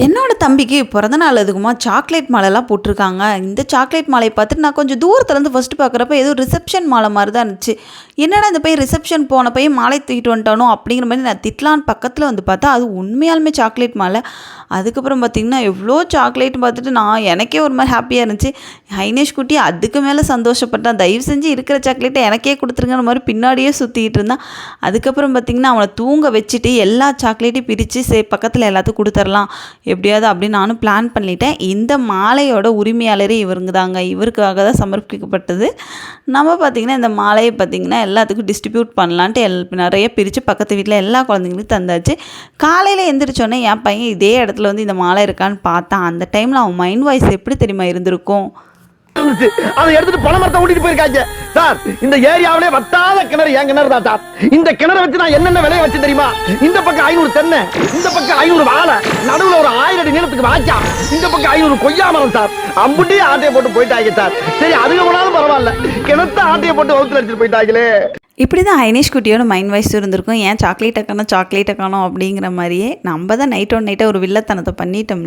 என்னோட தம்பிக்கு பிறந்த நாள் அதுக்குமா சாக்லேட் மாலைலாம் போட்டிருக்காங்க. இந்த சாக்லேட் மாலைய பார்த்துட்டு நான் கொஞ்சம் தூரத்துலேருந்து ஃபர்ஸ்ட்டு பார்க்குறப்ப ஏதோ ரிசப்ஷன் மாலை மாரி தான் இருந்துச்சு. என்னடா இந்த பையன் ரிசப்ஷன் போன பையன் மாலை தூக்கிட்டு வந்துட்டானோ அப்படிங்கிற மாரி நான் திட்டலான்னு பக்கத்தில் வந்து பார்த்தா, அது உண்மையாலுமே சாக்லேட் மாலை. அதுக்கப்புறம் பார்த்திங்கன்னா எவ்வளோ சாக்லேட்னு பார்த்துட்டு எனக்கே ஒரு மாதிரி ஹாப்பியாக இருந்துச்சு. ஹைனேஷ் குட்டி அதுக்கு மேலே சந்தோஷப்பட்டான். தயவு செஞ்சு இருக்கிற சாக்லேட்டை எனக்கே கொடுத்துருங்கிற மாதிரி பின்னாடியே சுற்றிக்கிட்டு இருந்தான். அதுக்கப்புறம் பார்த்திங்கன்னா அவனை தூங்க வச்சுட்டு எல்லா சாக்லேட்டையும் பிரித்து பக்கத்தில் எல்லாத்துக்கும் கொடுத்துர்லாம் எப்படியாவது அப்படின்னு நானும் பிளான் பண்ணிட்டேன். இந்த மாலையோட உரிமையாளரே இவருங்க தாங்க. இவருக்காக தான் சமர்ப்பிக்கப்பட்டது. நம்ம பார்த்திங்கன்னா இந்த மாலையை பார்த்திங்கன்னா எல்லாத்துக்கும் டிஸ்ட்ரிபியூட் பண்ணலான்ட்டு நிறைய பிரித்து பக்கத்து வீட்டில் எல்லா குழந்தைங்களுக்கும் தந்தாச்சு. காலையில் எந்திரிச்சோன்னே என் பையன் இதே இடத்துல வந்து இந்த மாலை இருக்கான்னு பார்த்தான். அந்த டைமில் அவன் மைண்ட் வாய்ஸ் எப்படி தெரியுமா இருந்திருக்கும்? அதை எடுத்துட்டு பண மரத்தை ஓட்டிட்டு போயிருக்காங்க சார். இந்த ஏரியாவிலே வத்தாத கிணறு என் கிணறு தான் சார். இந்த கிணறு வச்சு நான் என்னென்ன விலையை வச்சு தெரியுமா? இந்த பக்கம் 500 தென்னை, இந்த பக்கம் 500 வாழை, நடுவுல ஒரு 1000 அடி நீளத்துக்கு வாய்க்கா, இந்த பக்கம் 500 கொய்யா மரம் சார். அம்புட்டி ஆட்டையை போட்டு போயிட்டாங்க சார். சரி அதுக்கு போனாலும் பரவாயில்ல, கிணத்த ஆட்டையை போட்டு வகுத்துல எடுத்துட்டு போயிட்டாங்களே. இப்படி தான் ஹைனேஷ் குட்டியோட மைண்ட் வாய்ஸ் இருந்திருக்கும். ஏன் சாக்லேட்டை காணோம் அப்படிங்கிற மாதிரியே நம்ம தான் நைட்டோட நைட்டாக ஒரு வில்லத்தனத்தை பண்ணிட்டோம்ல.